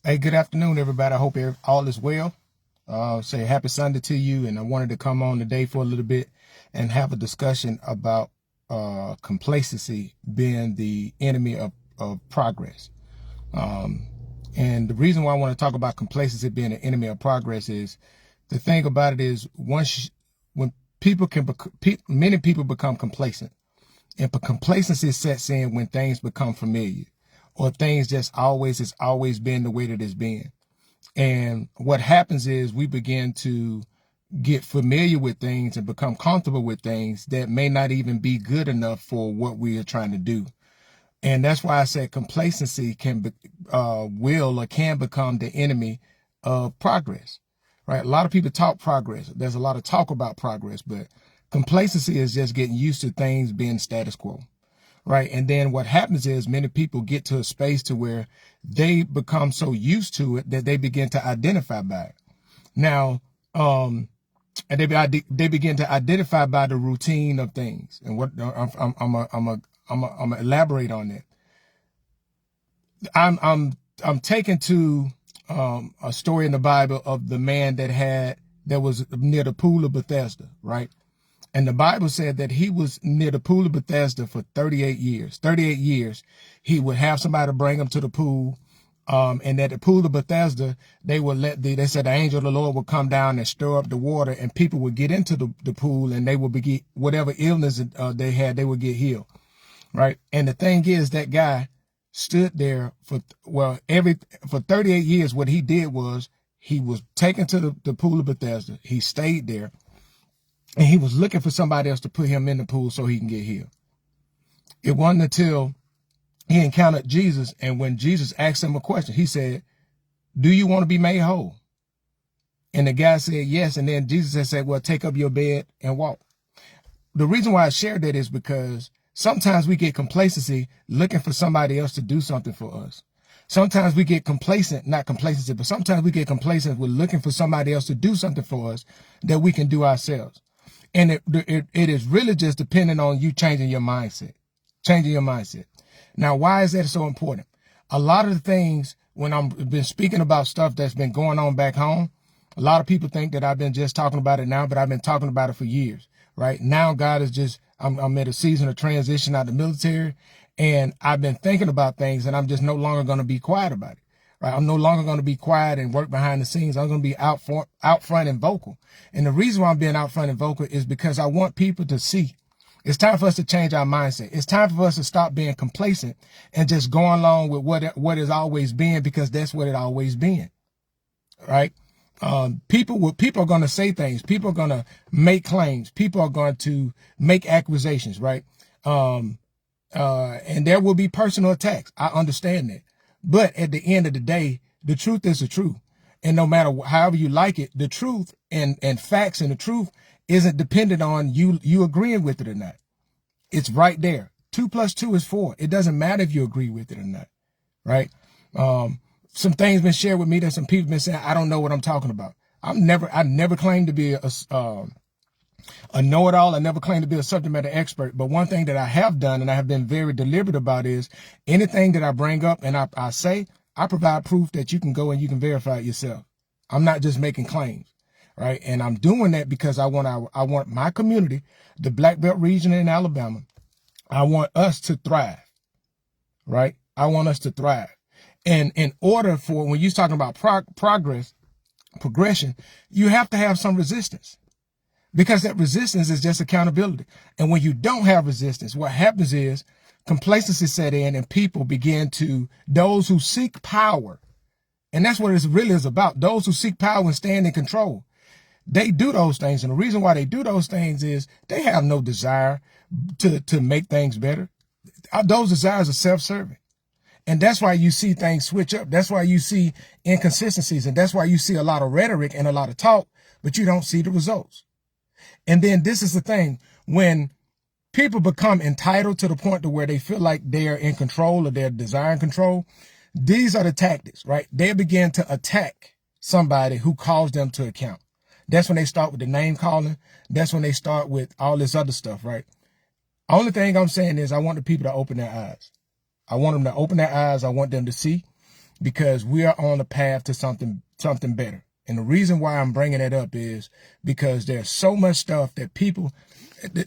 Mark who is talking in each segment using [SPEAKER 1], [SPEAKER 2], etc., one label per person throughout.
[SPEAKER 1] Hey, good afternoon, everybody. I hope all is well. Say happy Sunday to you. And I wanted to come on today for a little bit and have a discussion about complacency being the enemy of progress. And the reason why I want to talk about complacency being an enemy of progress is the thing about it is when many people become complacent, and complacency sets in when things become familiar or things just has always been the way that it's been. And what happens is we begin to get familiar with things and become comfortable with things that may not even be good enough for what we are trying to do. And that's why I said complacency can become the enemy of progress, right? A lot of people talk progress. There's a lot of talk about progress, but complacency is just getting used to things being status quo, right? And then what happens is many people get to a space to where they become so used to it that they begin to identify by it. Now, and they begin to identify by the routine of things. And what I'm gonna elaborate on that. I'm taken to a story in the Bible of the man that was near the pool of Bethesda, right? And the Bible said that he was near the pool of Bethesda for 38 years. 38 years, he would have somebody bring him to the pool. And at the pool of Bethesda, they said the angel of the Lord would come down and stir up the water, and people would get into the pool, and they would get whatever illness they had, they would get healed, right? And the thing is, that guy stood there for 38 years. What he did was he was taken to the pool of Bethesda. He stayed there. And he was looking for somebody else to put him in the pool so he can get healed. It wasn't until he encountered Jesus, and when Jesus asked him a question, he said, "Do you want to be made whole?" And the guy said, "Yes." And then Jesus said, "Well, take up your bed and walk." The reason why I shared that is because sometimes we get complacency looking for somebody else to do something for us. Sometimes we get not complacency, but sometimes we get complacent with looking for somebody else to do something for us that we can do ourselves. And it is really just depending on you changing your mindset. Now, why is that so important? A lot of the things, when I've been speaking about stuff that's been going on back home, a lot of people think that I've been just talking about it now, but I've been talking about it for years, right? Now God is just, I'm at a season of transition out of the military, and I've been thinking about things, and I'm just no longer going to be quiet about it. Right? I'm no longer going to be quiet and work behind the scenes. I'm going to be out front and vocal. And the reason why I'm being out front and vocal is because I want people to see. It's time for us to change our mindset. It's time for us to stop being complacent and just go along with what has always been, because that's what it always been. Right? People are going to say things. People are going to make claims. People are going to make accusations. Right? And there will be personal attacks. I understand that. But at the end of the day, the truth is the truth. And no matter however you like it, the truth and facts and the truth isn't dependent on you agreeing with it or not. It's right there. 2 + 2 is 4. It doesn't matter if you agree with it or not. Right? Some things been shared with me that some people been saying, I don't know what I'm talking about. I never claimed to be a know-it-all. I never claimed to be a subject matter expert. But one thing that I have done, and I have been very deliberate about, is anything that I bring up and I say, I provide proof that you can go and you can verify it yourself. I'm not just making claims, right? And I'm doing that because I want my community, the Black Belt region in Alabama, I want us to thrive, right? I want us to thrive. And in order for, when you're talking about progression, you have to have some resistance. Because that resistance is just accountability. And when you don't have resistance, what happens is complacency set in, and people begin those who seek power, and that's what it really is about. Those who seek power and stand in control, they do those things. And the reason why they do those things is they have no desire to make things better. Those desires are self-serving. And that's why you see things switch up. That's why you see inconsistencies. And that's why you see a lot of rhetoric and a lot of talk, but you don't see the results. And then this is the thing, when people become entitled to the point to where they feel like they are in control or they're desiring control, these are the tactics, right? They begin to attack somebody who calls them to account. That's when they start with the name calling. That's when they start with all this other stuff, right? Only thing I'm saying is I want the people to open their eyes. I want them to open their eyes. I want them to see. because we are on the path to something better. And the reason why I'm bringing it up is because there's so much stuff that people,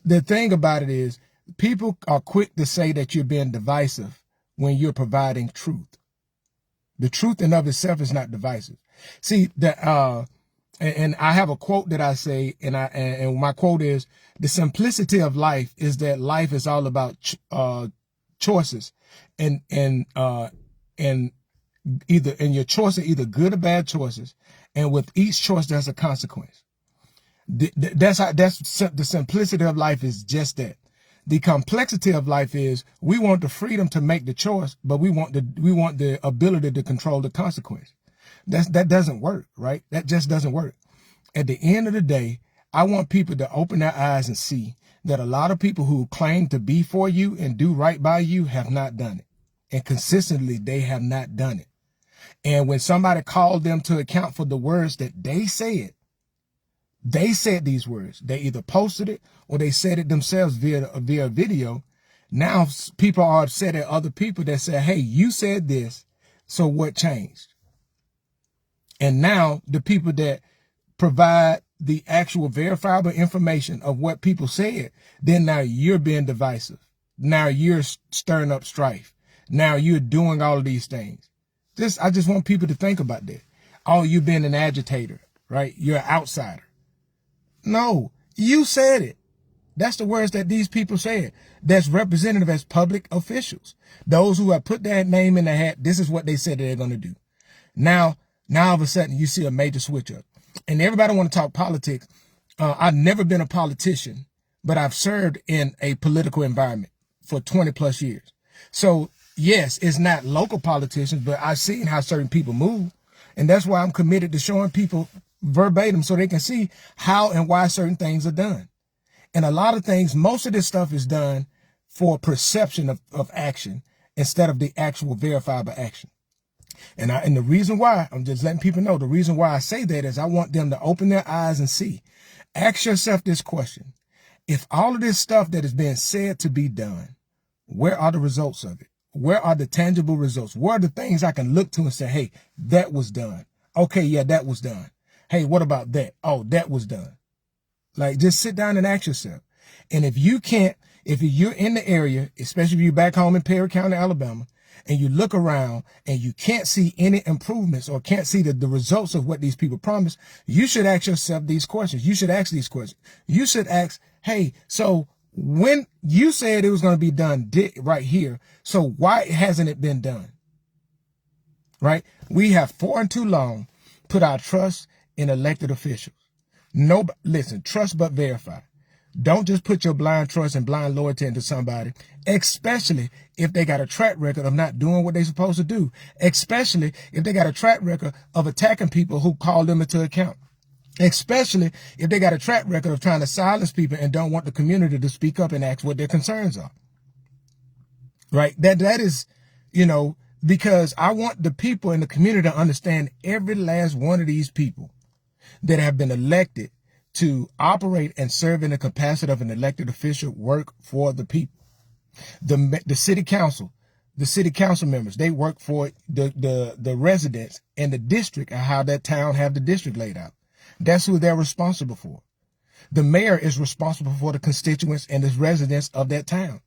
[SPEAKER 1] the thing about it is people are quick to say that you're being divisive when you're providing truth. The truth in of itself is not divisive. See, and I have a quote that I say, and my quote is, the simplicity of life is that life is all about choices, and your choices are either good or bad choices, and with each choice there's a consequence. That's the simplicity of life is just that. The complexity of life is we want the freedom to make the choice, but we want the ability to control the consequence. That doesn't work, right? That just doesn't work. At the end of the day, I want people to open their eyes and see that a lot of people who claim to be for you and do right by you have not done it. And consistently, they have not done it. And when somebody called them to account for the words that they said these words. They either posted it or they said it themselves via video. Now people are upset at other people that say, hey, you said this, so what changed? And now the people that provide the actual verifiable information of what people said, then now you're being divisive. Now you're stirring up strife. Now you're doing all of these things. I just want people to think about that. Oh, you've been an agitator, right? You're an outsider. No, you said it. That's the words that these people said. That's representative as public officials. Those who have put their name in the hat, this is what they said that they're going to do. Now all of a sudden you see a major switch up. And everybody want to talk politics. I've never been a politician, but I've served in a political environment for 20 plus years. So yes, it's not local politicians, but I've seen how certain people move. And that's why I'm committed to showing people verbatim so they can see how and why certain things are done. And a lot of things, most of this stuff is done for perception of action instead of the actual verifiable action. And the reason why, I'm just letting people know, the reason why I say that is I want them to open their eyes and see. Ask yourself this question. If all of this stuff that is being said to be done, where are the results of it? Where are the tangible results? Where are the things I can look to and say, hey, that was done. Okay, yeah, that was done. Hey, what about that? Oh, that was done. Like, just sit down and ask yourself. And if you're in the area, especially if you're back home in Perry County, Alabama, and you look around and you can't see any improvements or can't see the results of what these people promise, you should ask yourself these questions. You should ask these questions. You should ask, hey, so when you said it was going to be done right here, so why hasn't it been done? Right? We have for and too long put our trust in elected officials. Listen, trust but verify. Don't just put your blind trust and blind loyalty into somebody, especially if they got a track record of not doing what they're supposed to do, especially if they got a track record of attacking people who call them into account, especially if they got a track record of trying to silence people and don't want the community to speak up and ask what their concerns are. Right? That is, because I want the people in the community to understand every last one of these people that have been elected to operate and serve in the capacity of an elected official work for the people. The city council members, they work for the residents and the district and how that town have the district laid out. That's who they're responsible for. The mayor is responsible for the constituents and the residents of that town.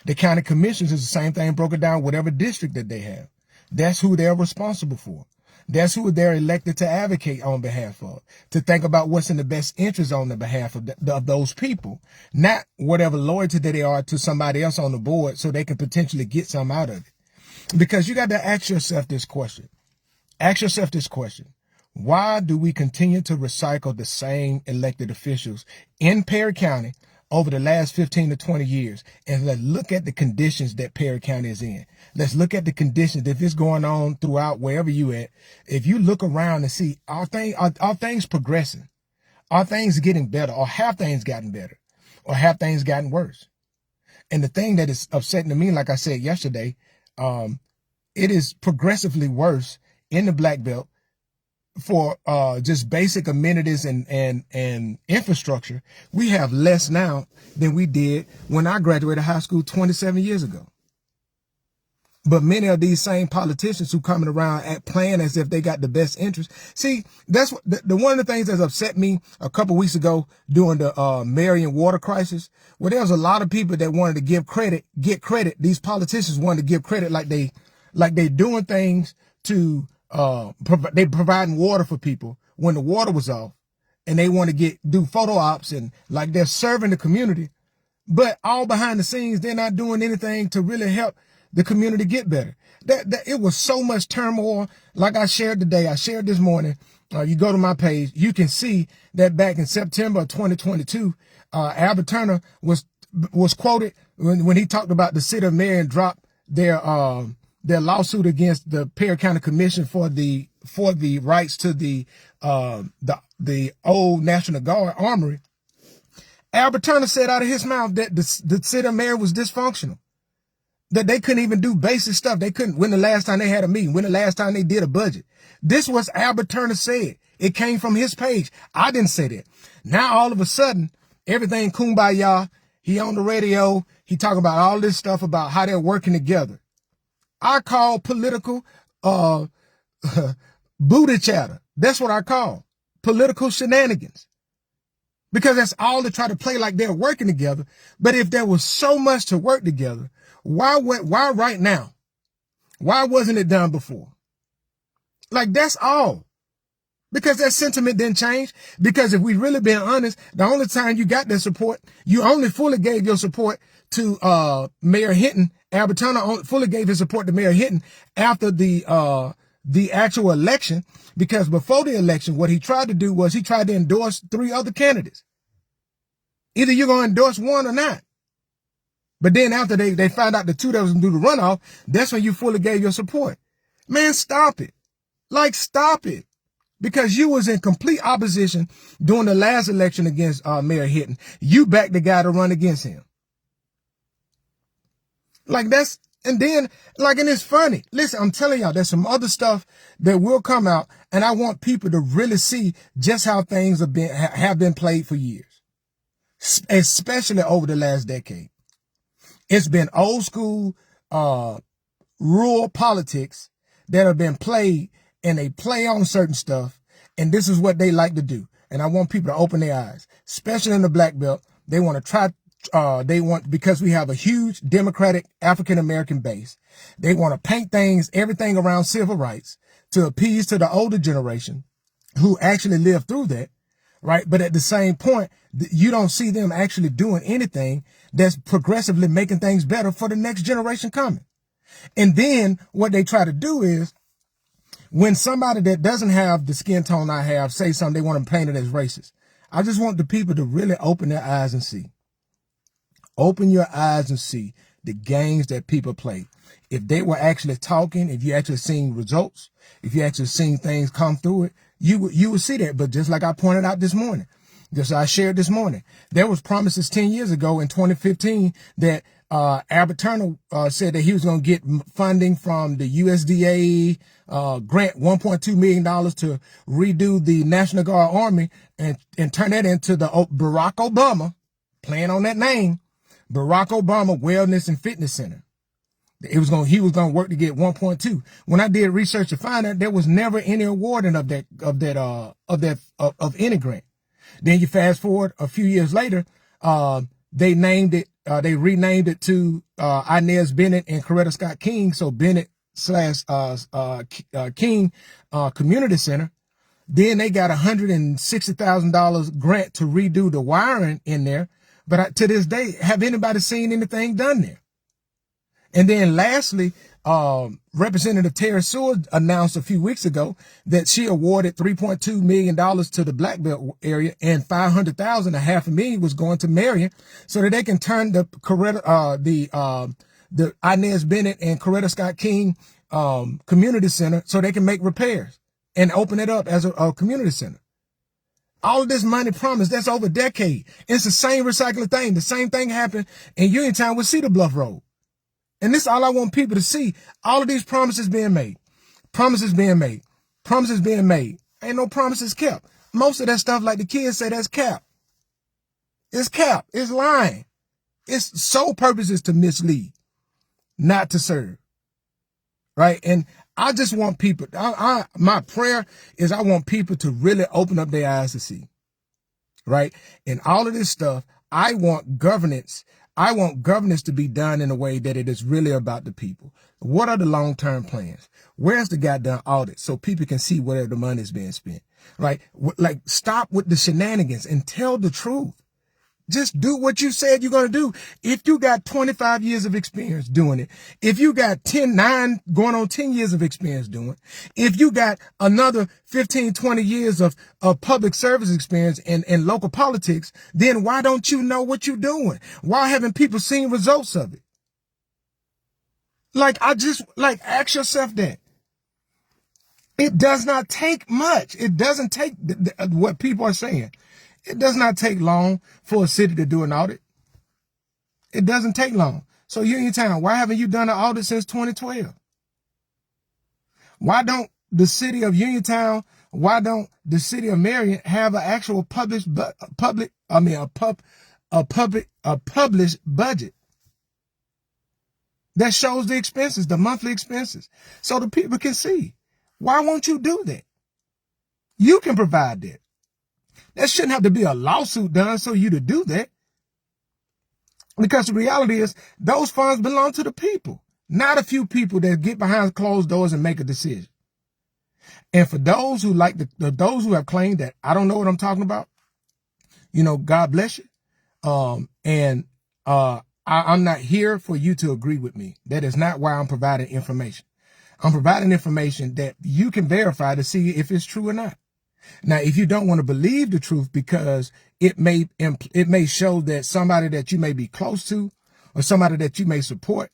[SPEAKER 1] The county commissioners is the same thing, broken down whatever district that they have. That's who they're responsible for. That's who they're elected to advocate on behalf of, to think about what's in the best interest on the behalf of those people, not whatever loyalty that they are to somebody else on the board so they can potentially get some out of it. Because you got to ask yourself this question. Ask yourself this question. Why do we continue to recycle the same elected officials in Perry County over the last 15 to 20 years? And let's look at the conditions that Perry County is in. Let's look at the conditions. If it's going on throughout wherever you at, if you look around and see, are things progressing? Are things getting better? Or have things gotten better? Or have things gotten worse? And the thing that is upsetting to me, like I said yesterday, it is progressively worse in the Black Belt for just basic amenities and infrastructure. We have less now than we did when I graduated high school 27 years ago. But many of these same politicians who coming around playing as if they got the best interest. See, that's what the one of the things that's upset me a couple weeks ago during the Marion water crisis, where there was a lot of people that wanted to get credit. These politicians wanted to give credit like they doing things to they providing water for people when the water was off, and they want to do photo ops and like they're serving the community, but all behind the scenes they're not doing anything to really help the community get better. That it was so much turmoil. Like I shared today, I shared this morning. You go to my page, you can see that back in September of 2022, Albert Turner was quoted when he talked about the city of Marion dropped their lawsuit against the Perry County Commission for the rights to the old National Guard armory. Albert Turner said out of his mouth that the city of Marion was dysfunctional, that they couldn't even do basic stuff. They couldn't. When the last time they had a meeting? When the last time they did a budget? This was Albert Turner said. It came from his page. I didn't say that. Now all of a sudden, everything kumbaya. He on the radio. He talking about all this stuff about how they're working together. I call political booty chatter. That's what I call political shenanigans. Because that's all to try to play like they're working together. But if there was so much to work together, why right now? Why wasn't it done before? Like, that's all. Because that sentiment didn't change. Because if we really been honest, the only time you got that support, you only fully gave your support to Mayor Hinton. Albert Turner fully gave his support to Mayor Hinton after the actual election. Because before the election, what he tried to do was he tried to endorse 3 other candidates. Either you're going to endorse one or not. But then after they found out the 2 that was going to do the runoff, that's when you fully gave your support. Man, stop it. Like, stop it. Because you was in complete opposition during the last election against Mayor Hinton. You backed the guy to run against him. Like, and it's funny. Listen, I'm telling y'all, there's some other stuff that will come out, and I want people to really see just how things have been played for years, especially over the last decade. It's been old school, rural politics that have been played, and they play on certain stuff, and this is what they like to do. And I want people to open their eyes, especially in the black belt. They want to try, because we have a huge Democratic African-American base, they want to paint everything around civil rights to appease to the older generation who actually lived through that. Right. But at the same point, you don't see them actually doing anything that's progressively making things better for the next generation coming. And then what they try to do is when somebody that doesn't have the skin tone I have say something, they want to paint it as racist. I just want the people to really open their eyes and see. Open your eyes and see the games that people play. If they were actually talking, if you actually seen results, if you actually seen things come through it, you would see that. But just like I pointed out this morning, just I shared this morning, there was promises 10 years ago in 2015 that Albert Turner said that he was going to get funding from the USDA grant, $1.2 million to redo the National Guard Army and turn that into the Barack Obama, playing on that name, Barack Obama Wellness and Fitness Center. He was going to work to get 1.2. When I did research to find out, there was never any awarding of any grant. Then you fast forward a few years later, they renamed it to Inez Bennett and Coretta Scott King. So Bennett / King Community Center. Then they got $160,000 grant to redo the wiring in there. But to this day, have anybody seen anything done there? And then lastly, Representative Terry Seward announced a few weeks ago that she awarded $3.2 million to the Black Belt area, and $500,000, $500,000 was going to Marion, so that they can turn the Inez Bennett and Coretta Scott King Community Center so they can make repairs and open it up as a community center. All of this money promised, that's over a decade. It's the same recycling thing. The same thing happened in Uniontown with Cedar Bluff Road. And this is all I want people to see. All of these promises being made. Promises being made. Promises being made. Ain't no promises kept. Most of that stuff, like the kids say, that's cap. It's cap. It's lying. Its sole purpose is to mislead, not to serve. right? And I just want people, my prayer is I want people to really open up their eyes to see, right? And all of this stuff, I want governance. I want governance to be done in a way that it is really about the people. What are the long-term plans? Where's the goddamn audit so people can see where the money is being spent, right? Like, stop with the shenanigans and tell the truth. Just do what you said you're going to do. If you got 25 years of experience doing it, if you got 9 going on 10 years of experience doing it, if you got another 15, 20 years of public service experience in local politics, then why don't you know what you're doing? Why haven't people seen results of it? Like, ask yourself that. It does not take much. It doesn't take what people are saying. It does not take long for a city to do an audit. It doesn't take long. So Uniontown, why haven't you done an audit since 2012? Why don't the city of Uniontown, why don't the city of Marion have an actual published budget that shows the expenses, the monthly expenses, so the people can see? Why won't you do that? You can provide that. There shouldn't have to be a lawsuit done so you to do that. Because the reality is those funds belong to the people, not a few people that get behind closed doors and make a decision. And for those who those who have claimed that I don't know what I'm talking about, God bless you. I'm not here for you to agree with me. That is not why I'm providing information. I'm providing information that you can verify to see if it's true or not. Now, if you don't want to believe the truth because it may show that somebody that you may be close to or somebody that you may support,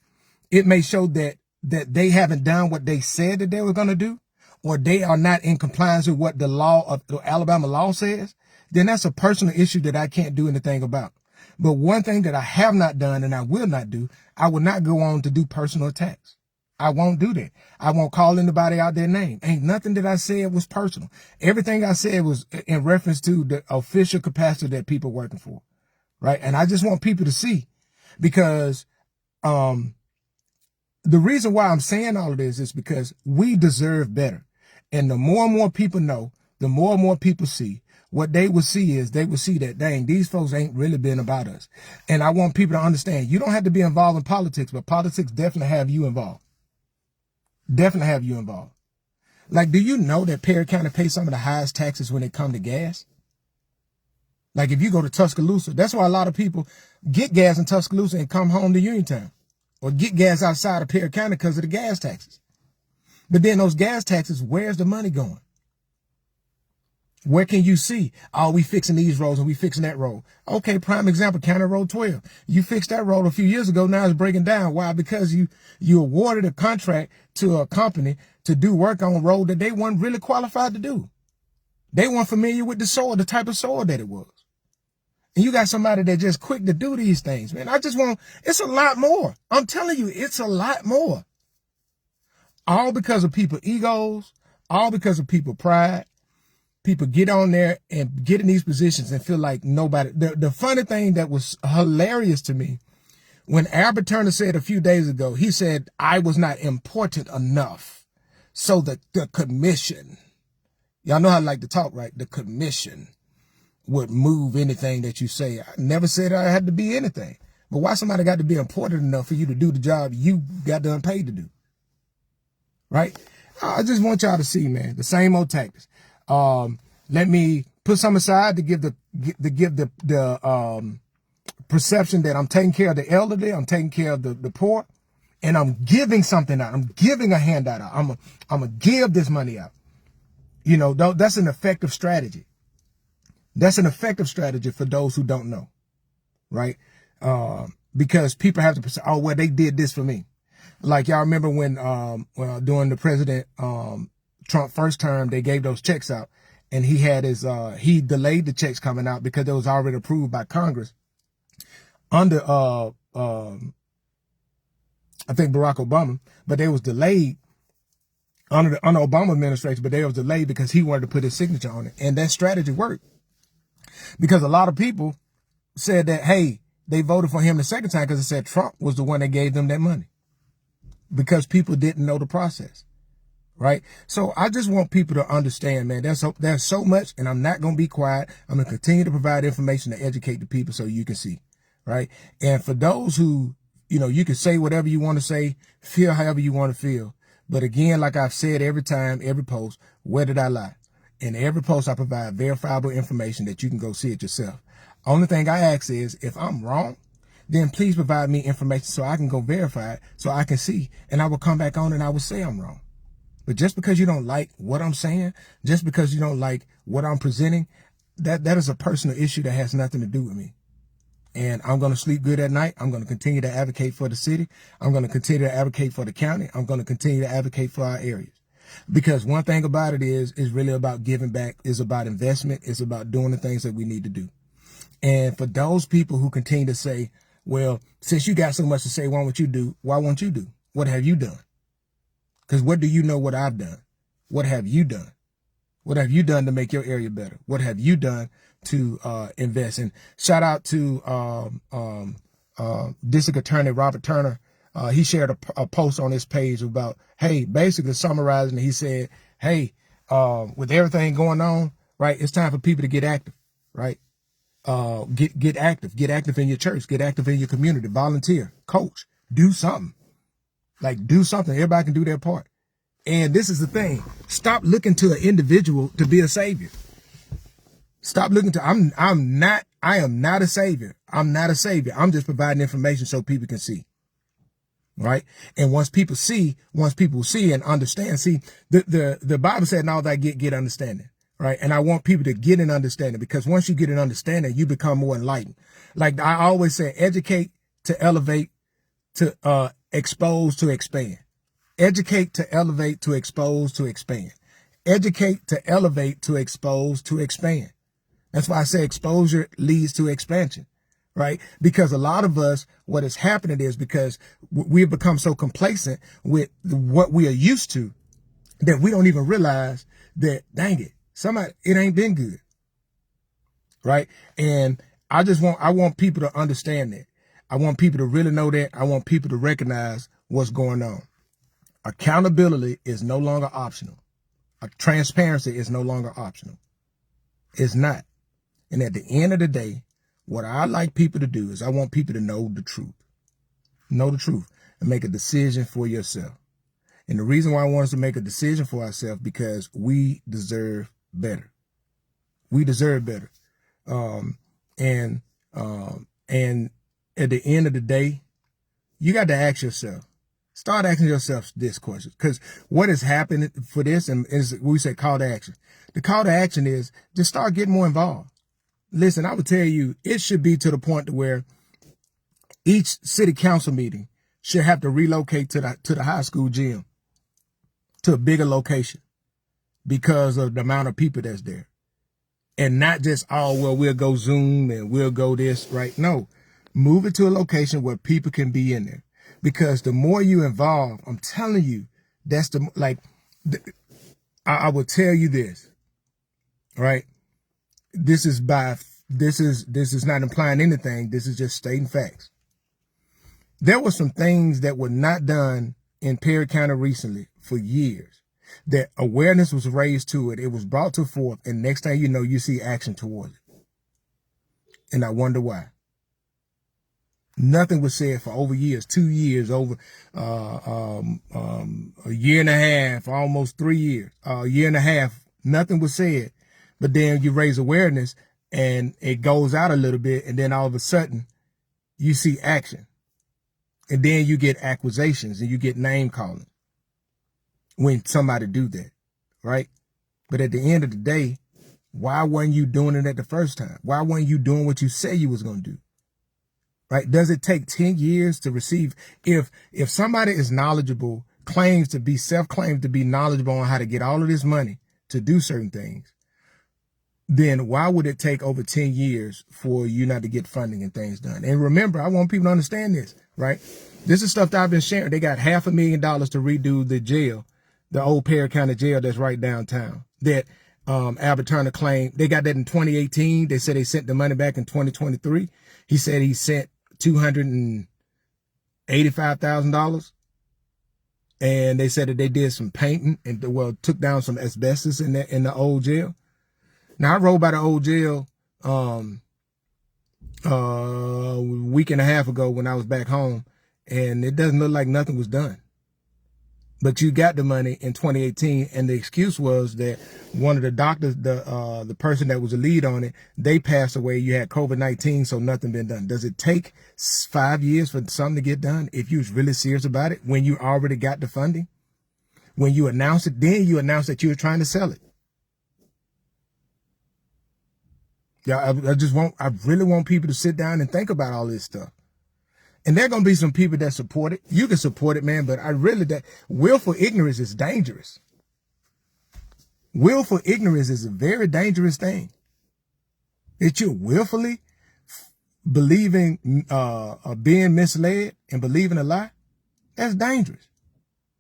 [SPEAKER 1] it may show that they haven't done what they said that they were going to do, or they are not in compliance with what the law of the Alabama law says, then that's a personal issue that I can't do anything about. But one thing that I have not done and I will not do, I will not go on to do personal attacks. I won't do that. I won't call anybody out their name. Ain't nothing that I said was personal. Everything I said was in reference to the official capacity that people working for, right? And I just want people to see, because the reason why I'm saying all of this is because we deserve better. And the more and more people know, the more and more people see, what they will see is they will see that, dang, these folks ain't really been about us. And I want people to understand, you don't have to be involved in politics, but politics definitely have you involved. Definitely have you involved. Like, do you know that Perry County pays some of the highest taxes when it comes to gas? Like, if you go to Tuscaloosa, that's why a lot of people get gas in Tuscaloosa and come home to Uniontown, or get gas outside of Perry County because of the gas taxes. But then those gas taxes, where's the money going? Where can you see? Oh, we fixing these roads and we fixing that road. Okay, prime example, County Road 12. You fixed that road a few years ago. Now it's breaking down. Why? Because you awarded a contract to a company to do work on a road that they weren't really qualified to do. They weren't familiar with the soil, the type of soil that it was. And you got somebody that just quick to do these things, man. It's a lot more. I'm telling you, it's a lot more. All because of people's egos, all because of people's pride. People get on there and get in these positions and feel like nobody. The funny thing that was hilarious to me, when Albert Turner said a few days ago, he said, I was not important enough. So the commission, y'all know how I like to talk, right? The commission would move anything that you say. I never said I had to be anything. But why somebody got to be important enough for you to do the job you got done paid to do? Right? I just want y'all to see, man, the same old tactics. Let me put some aside to give the perception that I'm taking care of the elderly, I'm taking care of the poor, and I'm giving something out. I'm giving a handout out. I'm gonna give this money out. That's an effective strategy. That's an effective strategy for those who don't know, right? Because people have to say, oh, well, they did this for me. Like, y'all remember when during the President Trump first term, they gave those checks out, and he had he delayed the checks coming out because it was already approved by Congress under I think Barack Obama, but they was delayed under the Obama administration, but they was delayed because he wanted to put his signature on it. And that strategy worked, because a lot of people said that, hey, they voted for him the second time because it said Trump was the one that gave them that money. because people didn't know the process. Right. So I just want people to understand, man, there's so much, and I'm not going to be quiet. I'm going to continue to provide information to educate the people so you can see. Right. And for those who, you can say whatever you want to say, feel however you want to feel. But again, like I've said every time, every post, where did I lie? In every post, I provide verifiable information that you can go see it yourself. Only thing I ask is, if I'm wrong, then please provide me information so I can go verify it, so I can see, and I will come back on and I will say I'm wrong. But just because you don't like what I'm saying, just because you don't like what I'm presenting, that is a personal issue that has nothing to do with me. And I'm going to sleep good at night. I'm going to continue to advocate for the city. I'm going to continue to advocate for the county. I'm going to continue to advocate for our areas. Because one thing about it is really about giving back. It's about investment. It's about doing the things that we need to do. And for those people who continue to say, well, since you got so much to say, why won't you do? Why won't you do? What have you done? Because what do you know what I've done? What have you done? What have you done to make your area better? What have you done to invest? And shout out to District Attorney Robert Turner. He shared a post on his page about, hey, basically summarizing, he said, hey, with everything going on, right, it's time for people to get active, right? Get active in your church, get active in your community, volunteer, coach, do something. Like, do something. Everybody can do their part. And this is the thing. Stop looking to an individual to be a savior. Stop looking to, I am not a savior. I'm not a savior. I'm just providing information so people can see. Right. And once people see and understand, see, the Bible said, now that get understanding. Right. And I want people to get an understanding, because once you get an understanding, you become more enlightened. Like I always say, educate to elevate, to expose to expand. Educate to elevate to expose to expand. Educate to elevate to expose to expand. That's why I say exposure leads to expansion, right? Because a lot of us, what is happening is because we've become so complacent with what we are used to that we don't even realize that, dang it, it ain't been good, right? And I want people to understand that. I want people to really know that. I want people to recognize what's going on. Accountability is no longer optional. Transparency is no longer optional. It's not. And at the end of the day, what I like people to do is I want people to know the truth. Know the truth and make a decision for yourself. And the reason why I want us to make a decision for ourselves, because we deserve better. We deserve better. And at the end of the day, you got to ask yourself, start asking yourself this question, because what has happened for this, and is we say call to action. The call to action is just start getting more involved. Listen, I would tell you, it should be to the point to where each city council meeting should have to relocate to the high school gym, to a bigger location, because of the amount of people that's there. And not just, oh, well, we'll go Zoom and we'll go this, right? No, move it to a location where people can be in there. Because the more you involve, I'm telling you, that's I will tell you this, right? This is not implying anything. This is just stating facts. There were some things that were not done in Perry County recently for years, that awareness was raised to it. It was brought to forth. And next thing you know, you see action towards it. And I wonder why. Nothing was said for over years, 2 years, over a year and a half, almost 3 years, a year and a half. Nothing was said. But then you raise awareness and it goes out a little bit. And then all of a sudden you see action. And then you get accusations and you get name calling when somebody do that, right? But at the end of the day, why weren't you doing it at the first time? Why weren't you doing what you said you was going to do? Right? Does it take 10 years to receive? If somebody is knowledgeable, self-claims to be knowledgeable on how to get all of this money to do certain things, then why would it take over 10 years for you not to get funding and things done? And remember, I want people to understand this, right? This is stuff that I've been sharing. They got $500,000 to redo the jail, the old Perry County jail that's right downtown, that Albert Turner claimed. They got that in 2018. They said they sent the money back in 2023. He said he sent $285,000. and they said that they did some painting and took down some asbestos in the old jail. Now I rode by the old jail a week and a half ago when I was back home, and it doesn't look like nothing was done. But you got the money in 2018, and the excuse was that one of the doctors, the person that was the lead on it, they passed away. You had COVID-19, so nothing been done. Does it take 5 years for something to get done if you're really serious about it when you already got the funding? When you announce it, then you announce that you're trying to sell it. Yeah, I really want people to sit down and think about all this stuff. And there are going to be some people that support it. You can support it, man, but willful ignorance is dangerous. Willful ignorance is a very dangerous thing. That you're willfully believing, being misled and believing a lie, that's dangerous.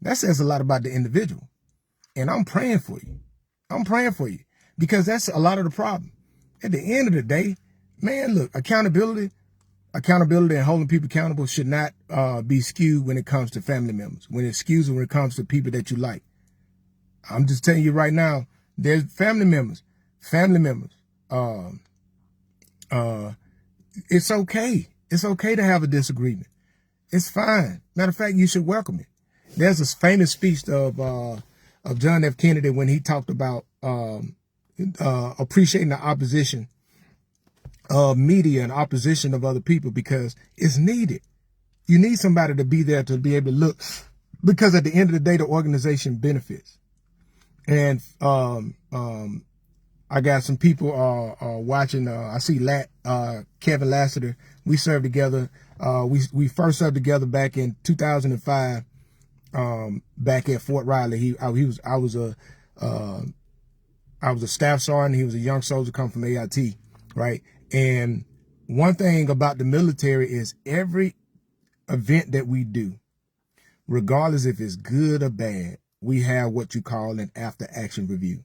[SPEAKER 1] That says a lot about the individual. And I'm praying for you. I'm praying for you because that's a lot of the problem. At the end of the day, man, look, accountability and holding people accountable should not be skewed when it comes to family members, when it's skewed when it comes to people that you like. I'm just telling you right now, there's family members. It's okay. It's okay to have a disagreement. It's fine. Matter of fact, you should welcome it. There's this famous speech of John F. Kennedy when he talked about appreciating the opposition of media and opposition of other people because it's needed. You need somebody to be there to be able to look, because at the end of the day, the organization benefits. And I got some people watching. I see Kevin Lassiter. We served together. We first served together back in 2005. Back at Fort Riley. I was a staff sergeant. He was a young soldier come from AIT, right? And one thing about the military is every event that we do, regardless if it's good or bad, we have what you call an after action review.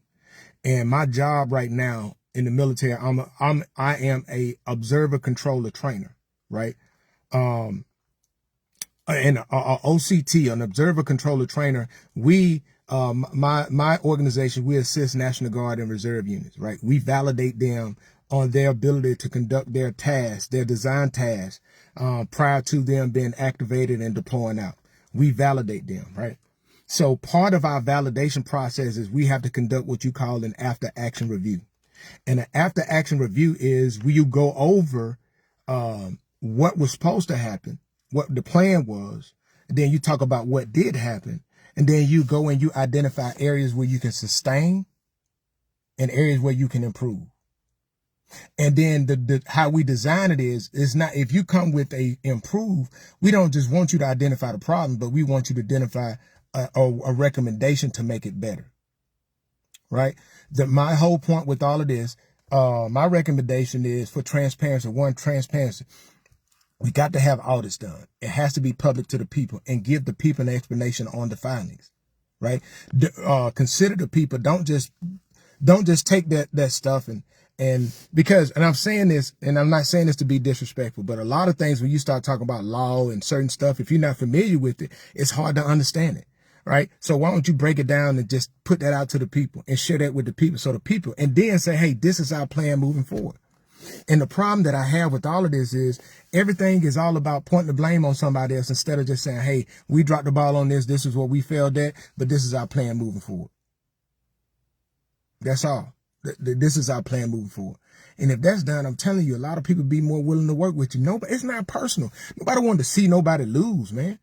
[SPEAKER 1] And my job right now in the military, I am a observer controller trainer, right? And a OCT, an observer controller trainer. We, my organization, we assist National Guard and Reserve units, right? We validate them on their ability to conduct their tasks, their design tasks, prior to them being activated and deploying out. We validate them, right? So part of our validation process is we have to conduct what you call an after action review. And an after action review is where you go over what was supposed to happen, what the plan was, and then you talk about what did happen, and then you go and you identify areas where you can sustain and areas where you can improve. And then how we design it is not, if you come with a improve, we don't just want you to identify the problem, but we want you to identify a recommendation to make it better, right? My whole point with all of this, my recommendation is for transparency. One, transparency. We got to have audits done. It has to be public to the people and give the people an explanation on the findings, right? Consider the people. Don't just take that stuff and I'm saying this, and I'm not saying this to be disrespectful, but a lot of things when you start talking about law and certain stuff, if you're not familiar with it, it's hard to understand it, right? So why don't you break it down and just put that out to the people and share that with the people, so the people, and then say, hey, this is our plan moving forward. And the problem that I have with all of this is everything is all about pointing the blame on somebody else instead of just saying, hey, we dropped the ball on this. This is what we failed at, but this is our plan moving forward. That's all. This is our plan moving forward. And if that's done, I'm telling you, a lot of people be more willing to work with you. Nobody, it's not personal. Nobody wanted to see nobody lose, man.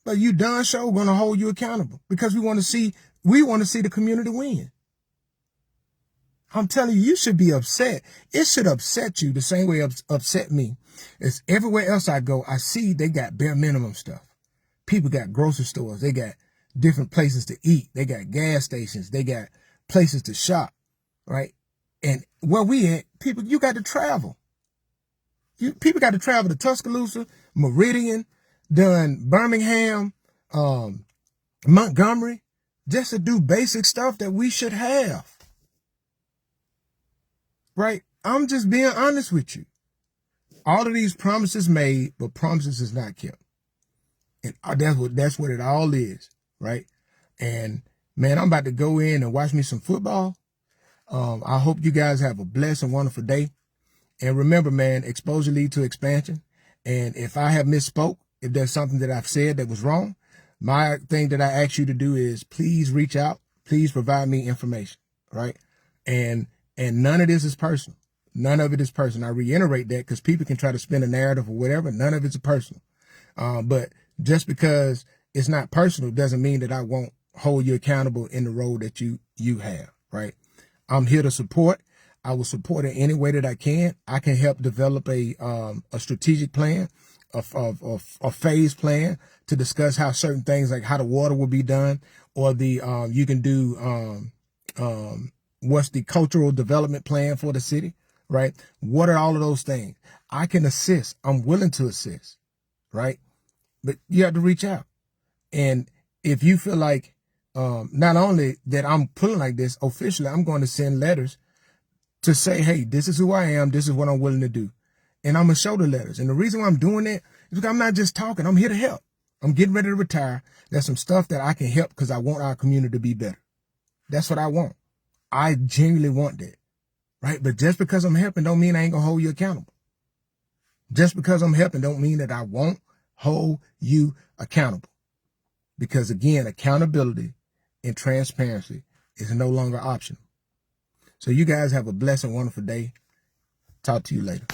[SPEAKER 1] But you done sure going to hold you accountable because we want to see the community win. I'm telling you, you should be upset. It should upset you the same way it upset me. It's everywhere else I go, I see they got bare minimum stuff. People got grocery stores. They got different places to eat. They got gas stations. They got places to shop, right? And where we at, people, you got to travel. People got to travel to Tuscaloosa, Meridian, done Birmingham, Montgomery, just to do basic stuff that we should have. Right? I'm just being honest with you. All of these promises made, but promises is not kept. And that's what it all is. right? And man, I'm about to go in and watch me some football. I hope you guys have a blessed and wonderful day. And remember, man, exposure leads to expansion. And if I have misspoke, if there's something that I've said that was wrong, my thing that I ask you to do is please reach out. Please provide me information, right? And none of this is personal. None of it is personal. I reiterate that because people can try to spin a narrative or whatever. None of it's personal. But just because it's not personal doesn't mean that I won't hold you accountable in the role that you have, right? I'm here to support. I will support in any way that I can. I can help develop a strategic plan, a phase plan to discuss how certain things like how the water will be done, or you can do what's the cultural development plan for the city, right? What are all of those things? I can assist. I'm willing to assist, right? But you have to reach out. And if you feel like not only that I'm pulling like this officially, I'm going to send letters to say, hey, this is who I am. This is what I'm willing to do. And I'm going to show the letters. And the reason why I'm doing it is because I'm not just talking. I'm here to help. I'm getting ready to retire. There's some stuff that I can help because I want our community to be better. That's what I want. I genuinely want that, right? But just because I'm helping don't mean I ain't going to hold you accountable. Just because I'm helping don't mean that I won't hold you accountable. Because again, accountability and transparency is no longer optional. So you guys have a blessed and wonderful day. Talk to you later.